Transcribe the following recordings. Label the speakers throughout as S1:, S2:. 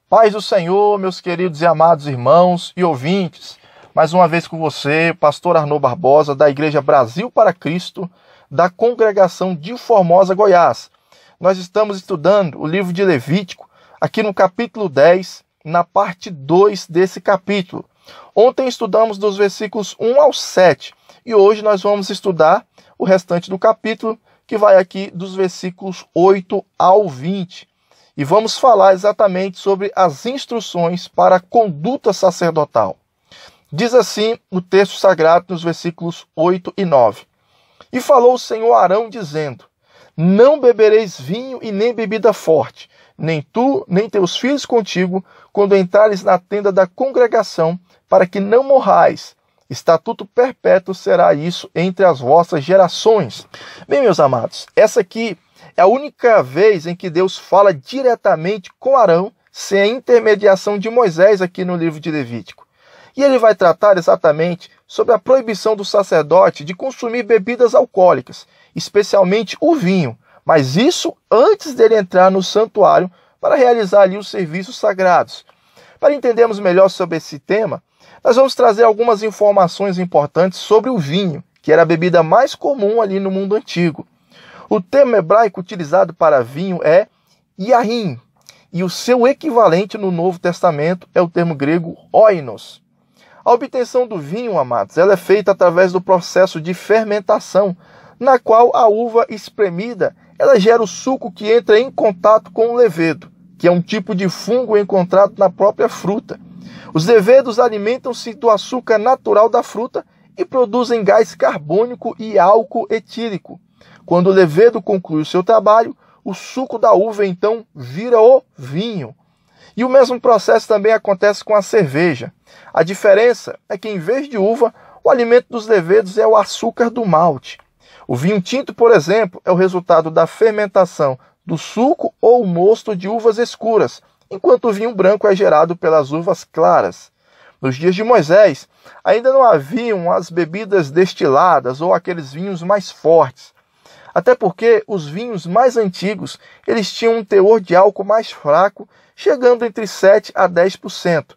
S1: Paz do Senhor, meus queridos e amados irmãos e ouvintes. Mais uma vez com você, pastor Arnaud Barbosa, da Igreja Brasil para Cristo, da Congregação de Formosa, Goiás. Nós estamos estudando o livro de Levítico, aqui no capítulo 10, na parte 2 desse capítulo. Ontem estudamos dos versículos 1 ao 7 e hoje nós vamos estudar o restante do capítulo, que vai aqui dos versículos 8 ao 20. E vamos falar exatamente sobre as instruções para a conduta sacerdotal. Diz assim o texto sagrado nos versículos 8 e 9. E falou o Senhor a Arão, dizendo: Não bebereis vinho e nem bebida forte, nem tu, nem teus filhos contigo, quando entrares na tenda da congregação, para que não morrais. Estatuto perpétuo será isso entre as vossas gerações. Bem, meus amados, essa aqui é a única vez em que Deus fala diretamente com Arão, sem a intermediação de Moisés aqui no livro de Levítico. E ele vai tratar exatamente sobre a proibição do sacerdote de consumir bebidas alcoólicas, especialmente o vinho, mas isso antes dele entrar no santuário para realizar ali os serviços sagrados. Para entendermos melhor sobre esse tema, nós vamos trazer algumas informações importantes sobre o vinho, que era a bebida mais comum ali no mundo antigo. O termo hebraico utilizado para vinho é yahin, e o seu equivalente no Novo Testamento é o termo grego oinos. A obtenção do vinho, amados, ela é feita através do processo de fermentação, na qual a uva espremida ela gera o suco que entra em contato com o levedo, que é um tipo de fungo encontrado na própria fruta. Os levedos alimentam-se do açúcar natural da fruta e produzem gás carbônico e álcool etílico. Quando o levedo conclui o seu trabalho, o suco da uva então vira o vinho. E o mesmo processo também acontece com a cerveja. A diferença é que, em vez de uva, o alimento dos levedos é o açúcar do malte. O vinho tinto, por exemplo, é o resultado da fermentação do suco ou mosto de uvas escuras, enquanto o vinho branco é gerado pelas uvas claras. Nos dias de Moisés, ainda não haviam as bebidas destiladas ou aqueles vinhos mais fortes. Até porque os vinhos mais antigos eles tinham um teor de álcool mais fraco, chegando entre 7% a 10%.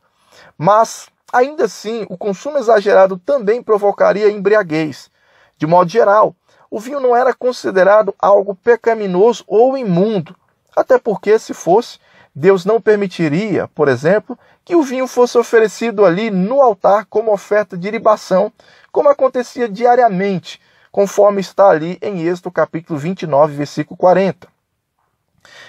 S1: Mas, ainda assim, o consumo exagerado também provocaria embriaguez. De modo geral, o vinho não era considerado algo pecaminoso ou imundo, até porque, se fosse, Deus não permitiria, por exemplo, que o vinho fosse oferecido ali no altar como oferta de libação, como acontecia diariamente, conforme está ali em Êxodo capítulo 29, versículo 40.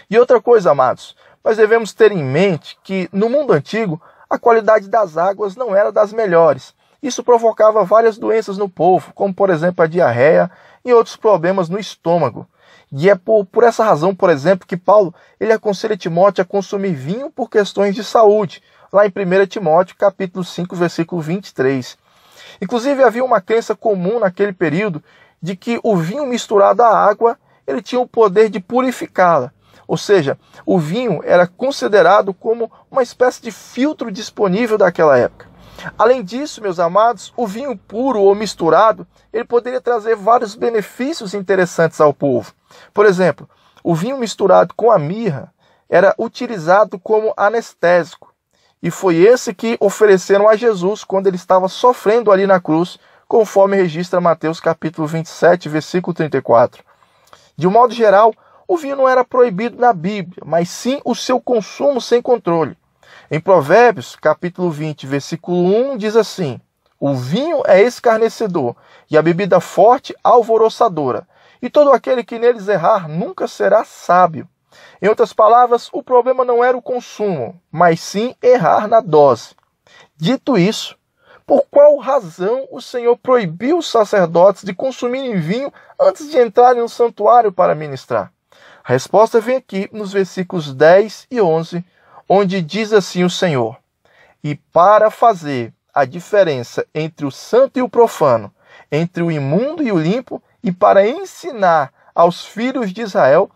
S1: E outra coisa, amados, nós devemos ter em mente que no mundo antigo a qualidade das águas não era das melhores. Isso provocava várias doenças no povo, como por exemplo a diarreia e outros problemas no estômago. E é por essa razão, por exemplo, que Paulo ele aconselha Timóteo a consumir vinho por questões de saúde, lá em 1 Timóteo capítulo 5, versículo 23. Inclusive havia uma crença comum naquele período de que o vinho misturado à água ele tinha o poder de purificá-la. Ou seja, o vinho era considerado como uma espécie de filtro disponível daquela época. Além disso, meus amados, o vinho puro ou misturado ele poderia trazer vários benefícios interessantes ao povo. Por exemplo, o vinho misturado com a mirra era utilizado como anestésico. E foi esse que ofereceram a Jesus quando ele estava sofrendo ali na cruz, conforme registra Mateus capítulo 27, versículo 34. De um modo geral, o vinho não era proibido na Bíblia, mas sim o seu consumo sem controle. Em Provérbios capítulo 20, versículo 1, diz assim: O vinho é escarnecedor, e a bebida forte alvoroçadora, e todo aquele que neles errar nunca será sábio. Em outras palavras, o problema não era o consumo, mas sim errar na dose. Dito isso, por qual razão o Senhor proibiu os sacerdotes de consumirem vinho antes de entrarem no santuário para ministrar? A resposta vem aqui nos versículos 10 e 11, onde diz assim o Senhor: E para fazer a diferença entre o santo e o profano, entre o imundo e o limpo, e para ensinar aos filhos de Israel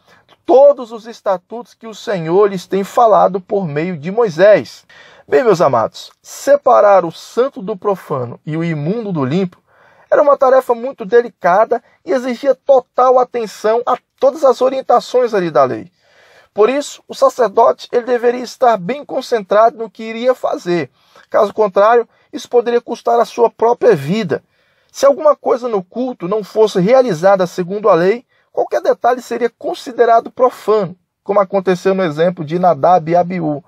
S1: todos os estatutos que o Senhor lhes tem falado por meio de Moisés. Bem, meus amados, separar o santo do profano e o imundo do limpo era uma tarefa muito delicada e exigia total atenção a todas as orientações ali da lei. Por isso, o sacerdote ele deveria estar bem concentrado no que iria fazer. Caso contrário, isso poderia custar a sua própria vida. Se alguma coisa no culto não fosse realizada segundo a lei, qualquer detalhe seria considerado profano, como aconteceu no exemplo de Nadab e Abiú.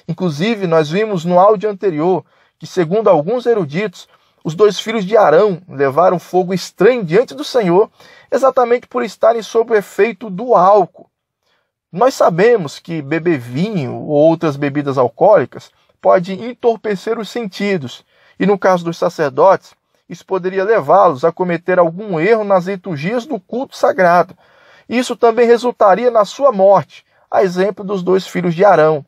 S1: Inclusive, nós vimos no áudio anterior que, segundo alguns eruditos, os dois filhos de Arão levaram fogo estranho diante do Senhor, exatamente por estarem sob o efeito do álcool. Nós sabemos que beber vinho ou outras bebidas alcoólicas pode entorpecer os sentidos, e no caso dos sacerdotes, isso poderia levá-los a cometer algum erro nas liturgias do culto sagrado. Isso também resultaria na sua morte, a exemplo dos dois filhos de Arão.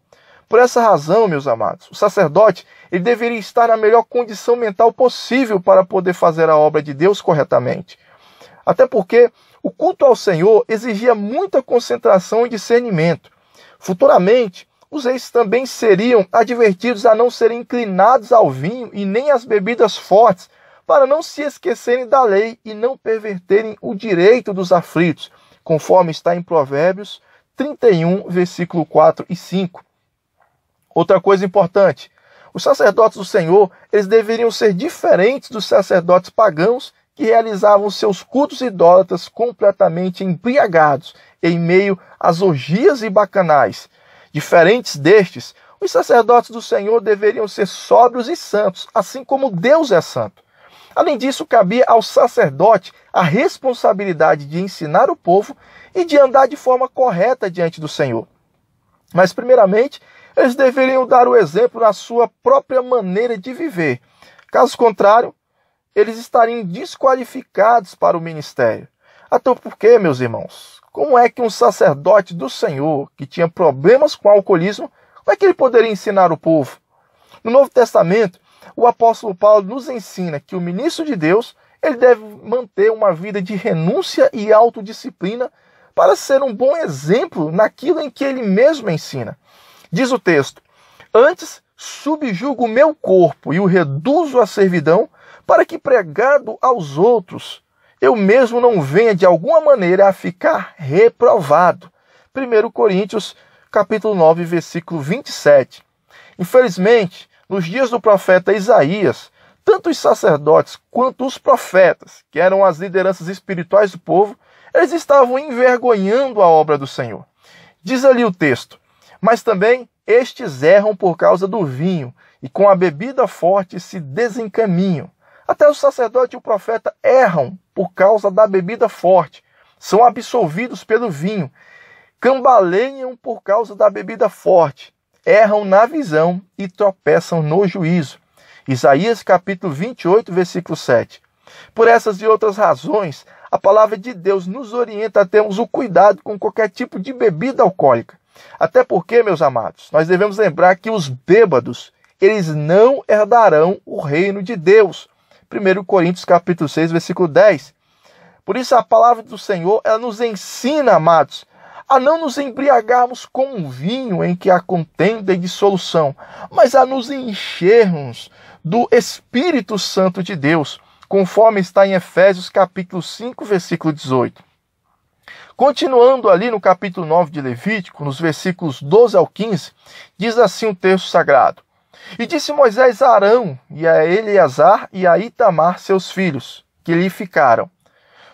S1: Por essa razão, meus amados, o sacerdote ele deveria estar na melhor condição mental possível para poder fazer a obra de Deus corretamente. Até porque o culto ao Senhor exigia muita concentração e discernimento. Futuramente, os reis também seriam advertidos a não serem inclinados ao vinho e nem às bebidas fortes, para não se esquecerem da lei e não perverterem o direito dos aflitos, conforme está em Provérbios 31, versículo 4 e 5. Outra coisa importante, os sacerdotes do Senhor, eles deveriam ser diferentes dos sacerdotes pagãos que realizavam seus cultos idólatras completamente embriagados, em meio às orgias e bacanais. Diferentes destes, os sacerdotes do Senhor deveriam ser sóbrios e santos, assim como Deus é santo. Além disso, cabia ao sacerdote a responsabilidade de ensinar o povo e de andar de forma correta diante do Senhor. Mas, primeiramente, eles deveriam dar o exemplo na sua própria maneira de viver. Caso contrário, eles estariam desqualificados para o ministério. Até porque, meus irmãos, como é que um sacerdote do Senhor, que tinha problemas com o alcoolismo, como é que ele poderia ensinar o povo? No Novo Testamento, o apóstolo Paulo nos ensina que o ministro de Deus ele deve manter uma vida de renúncia e autodisciplina para ser um bom exemplo naquilo em que ele mesmo ensina. Diz o texto: antes subjugo o meu corpo e o reduzo à servidão, para que, pregado aos outros, eu mesmo não venha de alguma maneira a ficar reprovado. 1 Coríntios, capítulo 9, versículo 27. Infelizmente, nos dias do profeta Isaías, tanto os sacerdotes quanto os profetas, que eram as lideranças espirituais do povo, eles estavam envergonhando a obra do Senhor. Diz ali o texto: mas também estes erram por causa do vinho, e com a bebida forte se desencaminham. Até o sacerdote e o profeta erram por causa da bebida forte, são absolvidos pelo vinho, cambaleiam por causa da bebida forte, erram na visão e tropeçam no juízo. Isaías capítulo 28, versículo 7. Por essas e outras razões, a palavra de Deus nos orienta a termos o cuidado com qualquer tipo de bebida alcoólica. Até porque, meus amados, nós devemos lembrar que os bêbados, eles não herdarão o reino de Deus. 1 Coríntios capítulo 6, versículo 10. Por isso a palavra do Senhor, ela nos ensina, amados, a não nos embriagarmos com um vinho em que há contenda e dissolução, mas a nos enchermos do Espírito Santo de Deus, conforme está em Efésios capítulo 5, versículo 18. Continuando ali no capítulo 9 de Levítico, nos versículos 12 ao 15, diz assim o texto sagrado: e disse Moisés a Arão, e a Eleazar e a Itamar, seus filhos, que lhe ficaram: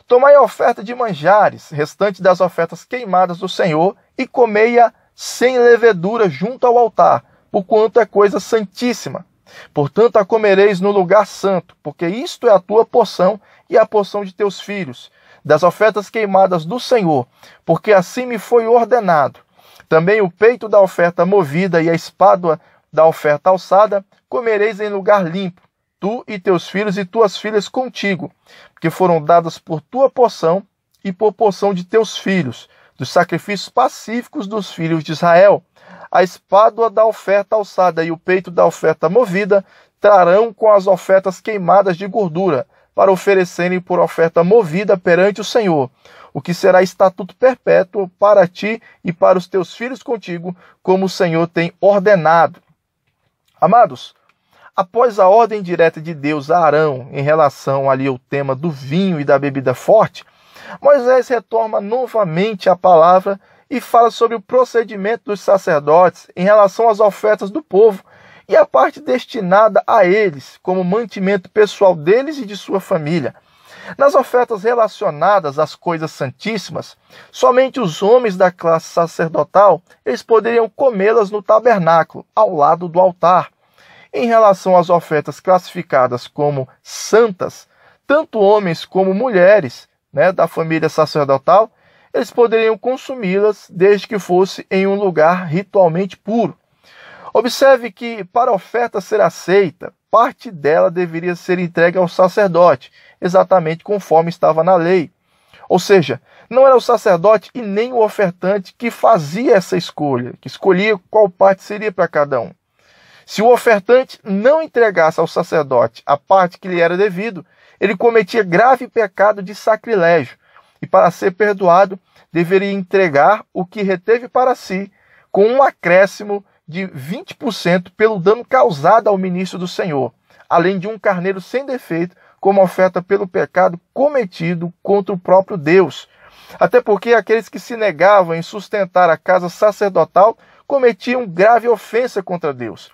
S1: tomai a oferta de manjares, restante das ofertas queimadas do Senhor, e comei-a sem levedura junto ao altar, porquanto é coisa santíssima. Portanto a comereis no lugar santo, porque isto é a tua porção e a porção de teus filhos, das ofertas queimadas do Senhor, porque assim me foi ordenado. Também o peito da oferta movida e a espádua da oferta alçada comereis em lugar limpo, tu e teus filhos e tuas filhas contigo, que foram dadas por tua porção e por porção de teus filhos, dos sacrifícios pacíficos dos filhos de Israel. A espádua da oferta alçada e o peito da oferta movida trarão com as ofertas queimadas de gordura, para oferecerem por oferta movida perante o Senhor, o que será estatuto perpétuo para ti e para os teus filhos contigo, como o Senhor tem ordenado. Amados, após a ordem direta de Deus a Arão em relação ali ao tema do vinho e da bebida forte, Moisés retorna novamente à palavra e fala sobre o procedimento dos sacerdotes em relação às ofertas do povo e a parte destinada a eles, como mantimento pessoal deles e de sua família. Nas ofertas relacionadas às coisas santíssimas, somente os homens da classe sacerdotal eles poderiam comê-las no tabernáculo, ao lado do altar. Em relação às ofertas classificadas como santas, tanto homens como mulheres, da família sacerdotal, eles poderiam consumi-las desde que fosse em um lugar ritualmente puro. Observe que, para a oferta ser aceita, parte dela deveria ser entregue ao sacerdote, exatamente conforme estava na lei. Ou seja, não era o sacerdote e nem o ofertante que fazia essa escolha, que escolhia qual parte seria para cada um. Se o ofertante não entregasse ao sacerdote a parte que lhe era devido, ele cometia grave pecado de sacrilégio, e para ser perdoado, deveria entregar o que reteve para si, com um acréscimo de 20% pelo dano causado ao ministro do Senhor, além de um carneiro sem defeito, como oferta pelo pecado cometido contra o próprio Deus. Até porque aqueles que se negavam em sustentar a casa sacerdotal cometiam grave ofensa contra Deus.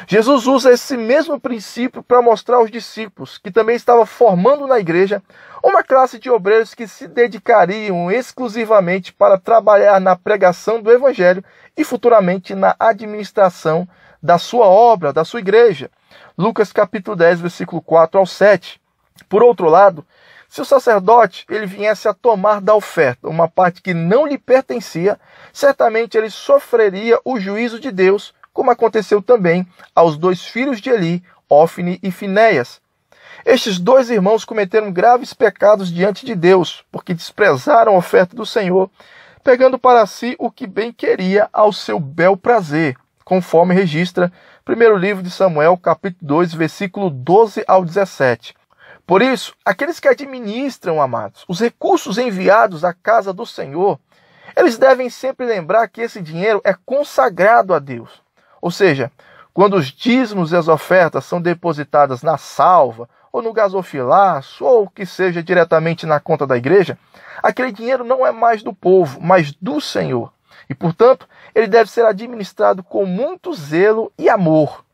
S1: Jesus usa esse mesmo princípio para mostrar aos discípulos, que também estava formando na igreja, uma classe de obreiros que se dedicariam exclusivamente para trabalhar na pregação do Evangelho e futuramente na administração da sua obra, da sua igreja. Lucas capítulo 10, versículo 4 ao 7. Por outro lado, se o sacerdote ele viesse a tomar da oferta uma parte que não lhe pertencia, certamente ele sofreria o juízo de Deus, como aconteceu também aos dois filhos de Eli, Ofni e Finéias. Estes dois irmãos cometeram graves pecados diante de Deus, porque desprezaram a oferta do Senhor, pegando para si o que bem queria ao seu bel prazer, conforme registra 1º livro de Samuel, capítulo 2, versículo 12 ao 17. Por isso, aqueles que administram, amados, os recursos enviados à casa do Senhor, eles devem sempre lembrar que esse dinheiro é consagrado a Deus. Ou seja, quando os dízimos e as ofertas são depositadas na salva, ou no gasofilaço, ou que seja diretamente na conta da igreja, aquele dinheiro não é mais do povo, mas do Senhor. E, portanto, ele deve ser administrado com muito zelo e amor.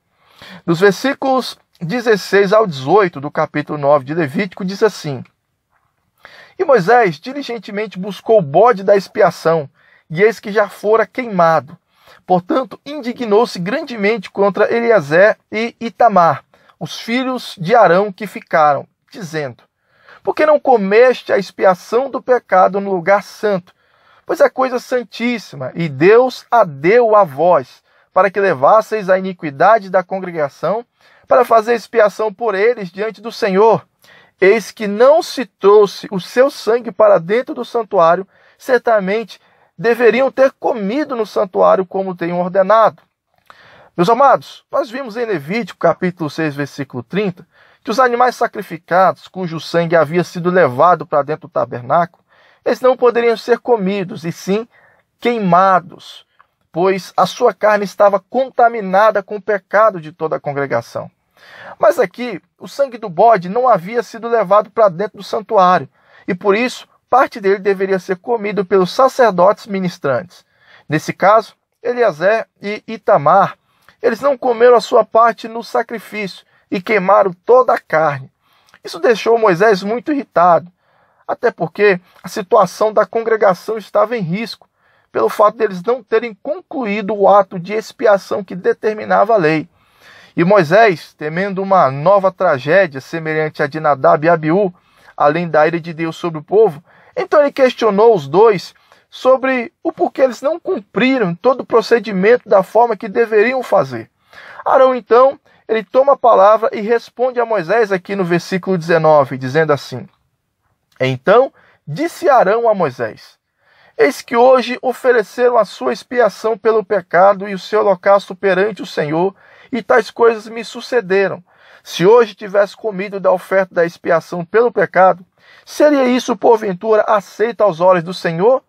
S1: Nos versículos 16 ao 18 do capítulo 9 de Levítico, diz assim: E Moisés diligentemente buscou o bode da expiação, e eis que já fora queimado. Portanto, indignou-se grandemente contra Eleazar e Itamar, os filhos de Arão que ficaram, dizendo: Por que não comeste a expiação do pecado no lugar santo? Pois é coisa santíssima, e Deus a deu a vós, para que levasseis a iniquidade da congregação, para fazer expiação por eles diante do Senhor. Eis que não se trouxe o seu sangue para dentro do santuário, certamente deveriam ter comido no santuário como tenham ordenado. Meus amados, nós vimos em Levítico, capítulo 6, versículo 30, que os animais sacrificados, cujo sangue havia sido levado para dentro do tabernáculo, eles não poderiam ser comidos, e sim queimados, pois a sua carne estava contaminada com o pecado de toda a congregação. Mas aqui, o sangue do bode não havia sido levado para dentro do santuário, e por isso, parte dele deveria ser comido pelos sacerdotes ministrantes. Nesse caso, Eleazar e Itamar, eles não comeram a sua parte no sacrifício e queimaram toda a carne. Isso deixou Moisés muito irritado, até porque a situação da congregação estava em risco, pelo fato deles não terem concluído o ato de expiação que determinava a lei. E Moisés, temendo uma nova tragédia semelhante à de Nadab e Abiú, além da ira de Deus sobre o povo, então ele questionou os dois sobre o porquê eles não cumpriram todo o procedimento da forma que deveriam fazer. Arão, então, ele toma a palavra e responde a Moisés aqui no versículo 19, dizendo assim: Então disse Arão a Moisés: Eis que hoje ofereceram a sua expiação pelo pecado e o seu holocausto perante o Senhor, e tais coisas me sucederam. Se hoje tivesse comido da oferta da expiação pelo pecado, seria isso, porventura, aceito aos olhos do Senhor?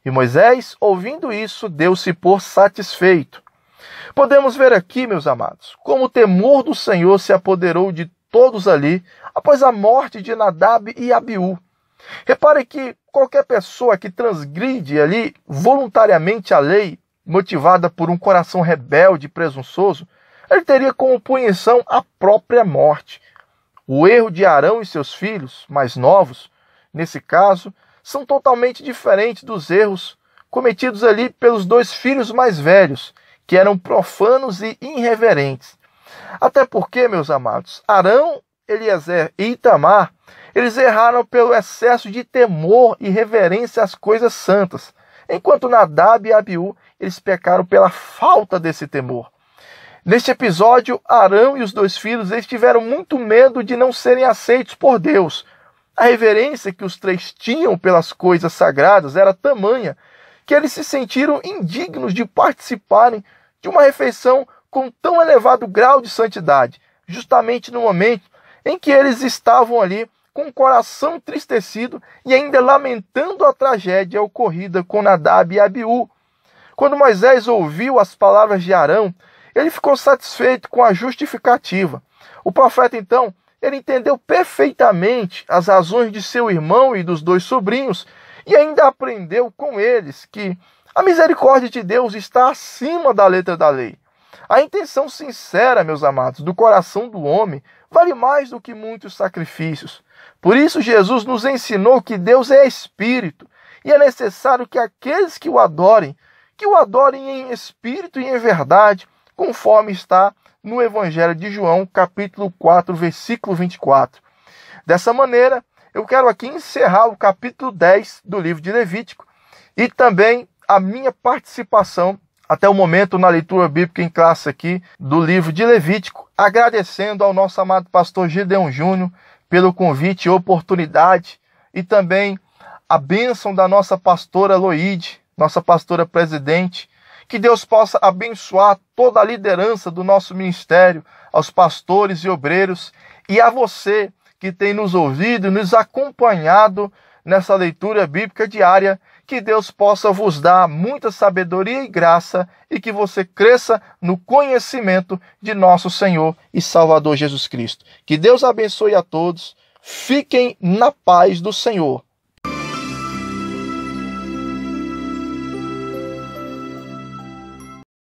S1: E Moisés, ouvindo isso, deu-se por satisfeito. Podemos ver aqui, meus amados, como o temor do Senhor se apoderou de todos ali, após a morte de Nadab e Abiú. Repare que qualquer pessoa que transgride ali voluntariamente a lei, motivada por um coração rebelde e presunçoso, ele teria como punição a própria morte. O erro de Arão e seus filhos, mais novos, nesse caso, são totalmente diferentes dos erros cometidos ali pelos 2 filhos mais velhos, que eram profanos e irreverentes. Até porque, meus amados, Arão, Eliezer e Itamar, eles erraram pelo excesso de temor e reverência às coisas santas, enquanto Nadab e Abiú, eles pecaram pela falta desse temor. Neste episódio, Arão e os 2 filhos, eles tiveram muito medo de não serem aceitos por Deus. A reverência que os 3 tinham pelas coisas sagradas era tamanha que eles se sentiram indignos de participarem de uma refeição com tão elevado grau de santidade, justamente no momento em que eles estavam ali com o coração entristecido e ainda lamentando a tragédia ocorrida com Nadab e Abiú. Quando Moisés ouviu as palavras de Arão, ele ficou satisfeito com a justificativa. O profeta, então, ele entendeu perfeitamente as razões de seu irmão e dos 2 sobrinhos e ainda aprendeu com eles que a misericórdia de Deus está acima da letra da lei. A intenção sincera, meus amados, do coração do homem vale mais do que muitos sacrifícios. Por isso, Jesus nos ensinou que Deus é Espírito e é necessário que aqueles que o adorem em espírito e em verdade, conforme está no Evangelho de João, capítulo 4, versículo 24. Dessa maneira, eu quero aqui encerrar o capítulo 10 do livro de Levítico e também a minha participação até o momento na leitura bíblica em classe aqui do livro de Levítico, agradecendo ao nosso amado pastor Gideon Júnior pelo convite e oportunidade e também a bênção da nossa pastora Loide, nossa pastora presidente. Que Deus possa abençoar toda a liderança do nosso ministério, aos pastores e obreiros e a você que tem nos ouvido e nos acompanhado nessa leitura bíblica diária. Que Deus possa vos dar muita sabedoria e graça e que você cresça no conhecimento de nosso Senhor e Salvador Jesus Cristo. Que Deus abençoe a todos. Fiquem na paz do Senhor.